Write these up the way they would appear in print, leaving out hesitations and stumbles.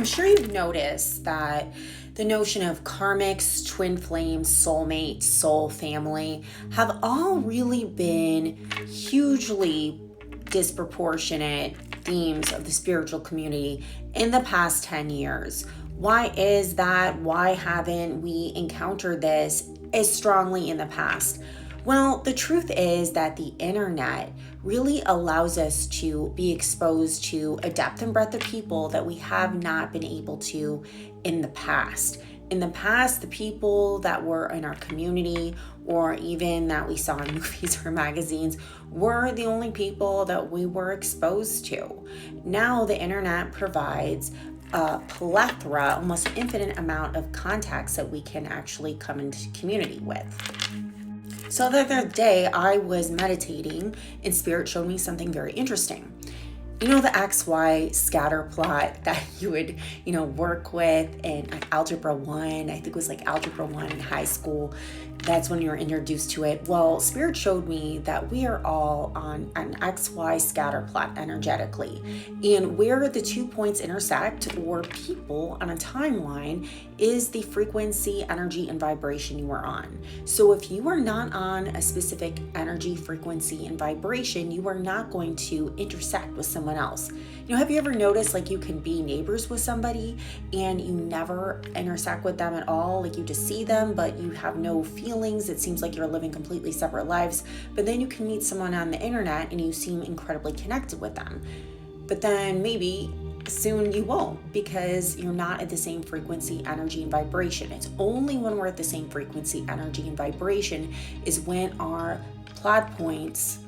I'm sure you've noticed that the notion of karmics, twin flames, soulmates, soul family have all really been hugely disproportionate themes of the spiritual community in the past 10 years. Why is that? Why haven't we encountered this as strongly in the past? Well, the truth is that the internet really allows us to be exposed to a depth and breadth of people that we have not been able to in the past. In the past, the people that were in our community or even that we saw in movies or magazines were the only people that we were exposed to. Now the internet provides a plethora, almost infinite amount of contacts that we can actually come into community with. So the other day I was meditating and Spirit showed me something very interesting. You know, the XY scatter plot that you would, work with in Algebra 1, I think it was like Algebra 1 in high school. That's when you were introduced to it. Well, Spirit showed me that we are all on an XY scatter plot energetically. And where the 2 points intersect, or people on a timeline, is the frequency, energy, and vibration you are on. So if you are not on a specific energy, frequency, and vibration, you are not going to intersect with someone else. Have you ever noticed like you can be neighbors with somebody and you never intersect with them at all? Like you just see them, but you have no feelings. It seems like you're living completely separate lives. But then you can meet someone on the internet and you seem incredibly connected with them. But then maybe soon you won't, because you're not at the same frequency, energy, and vibration. It's only when we're at the same frequency, energy, and vibration is when our plot points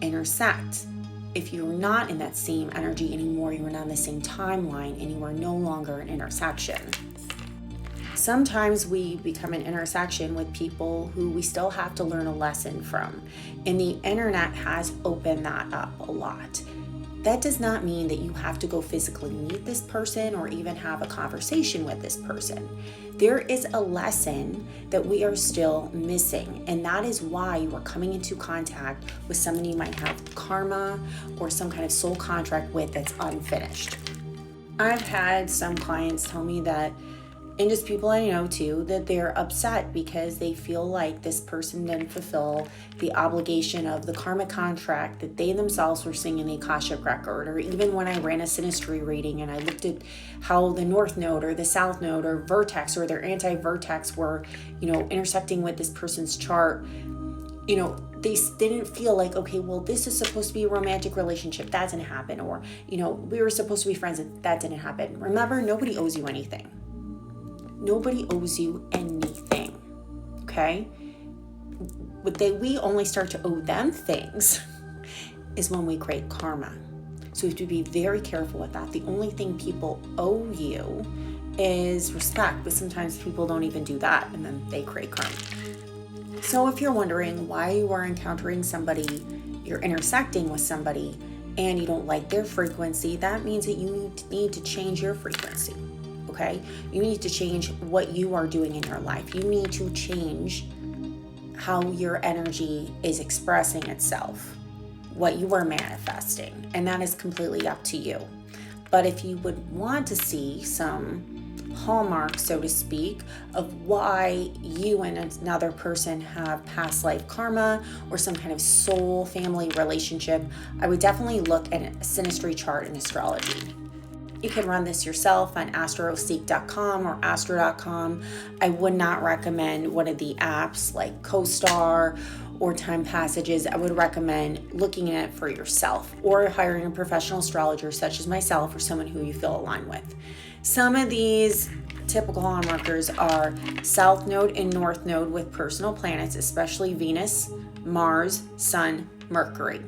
intersect. If you're not in that same energy anymore, you are not on the same timeline, and you are no longer an intersection. Sometimes we become an intersection with people who we still have to learn a lesson from, and the internet has opened that up a lot. That does not mean that you have to go physically meet this person or even have a conversation with this person. There is a lesson that we are still missing, and that is why you are coming into contact with somebody you might have karma or some kind of soul contract with that's unfinished. I've had some clients tell me that, and just people I know too, that they're upset because they feel like this person didn't fulfill the obligation of the karmic contract that they themselves were seeing in the Akashic record. Or even when I ran a synastry reading and I looked at how the North Node or the South Node or vertex or their anti-vertex were, intersecting with this person's chart, they didn't feel like, okay, well, this is supposed to be a romantic relationship. That didn't happen. Or, we were supposed to be friends and that didn't happen. Remember, nobody owes you anything. Nobody owes you anything, okay? We only start to owe them things is when we create karma. So we have to be very careful with that. The only thing people owe you is respect, but sometimes people don't even do that, and then they create karma. So if you're wondering why you are encountering somebody, you're intersecting with somebody, and you don't like their frequency, that means that you need to change your frequency. Okay? You need to change what you are doing in your life. You need to change how your energy is expressing itself, what you are manifesting, and that is completely up to you. But if you would want to see some hallmarks, so to speak, of why you and another person have past life karma or some kind of soul family relationship, I would definitely look at a synastry chart in astrology. You can run this yourself on astroseek.com or astro.com. I would not recommend one of the apps like CoStar or Time Passages. I would recommend looking at it for yourself or hiring a professional astrologer such as myself or someone who you feel aligned with. Some of these typical hallmarkers are South Node and North Node with personal planets, especially Venus, Mars, Sun, Mercury.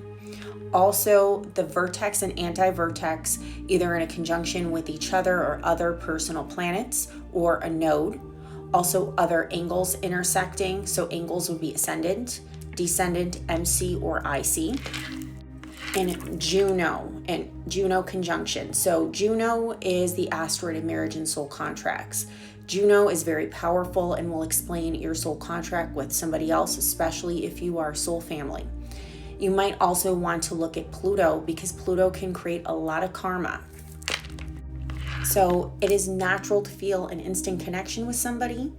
Also, the vertex and anti-vertex, either in a conjunction with each other or other personal planets or a node. Also, other angles intersecting. So angles would be ascendant, descendant, MC, or IC. And Juno conjunction. So Juno is the asteroid of marriage and soul contracts. Juno is very powerful and will explain your soul contract with somebody else, especially if you are soul family. You might also want to look at Pluto because Pluto can create a lot of karma. So it is natural to feel an instant connection with somebody,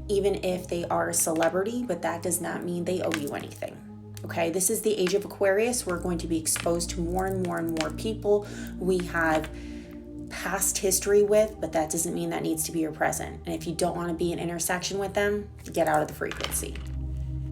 even if they are a celebrity, but that does not mean they owe you anything. Okay, this is the age of Aquarius. We're going to be exposed to more and more and more people we have past history with, but that doesn't mean that needs to be your present. And if you don't want to be in intersection with them, get out of the frequency.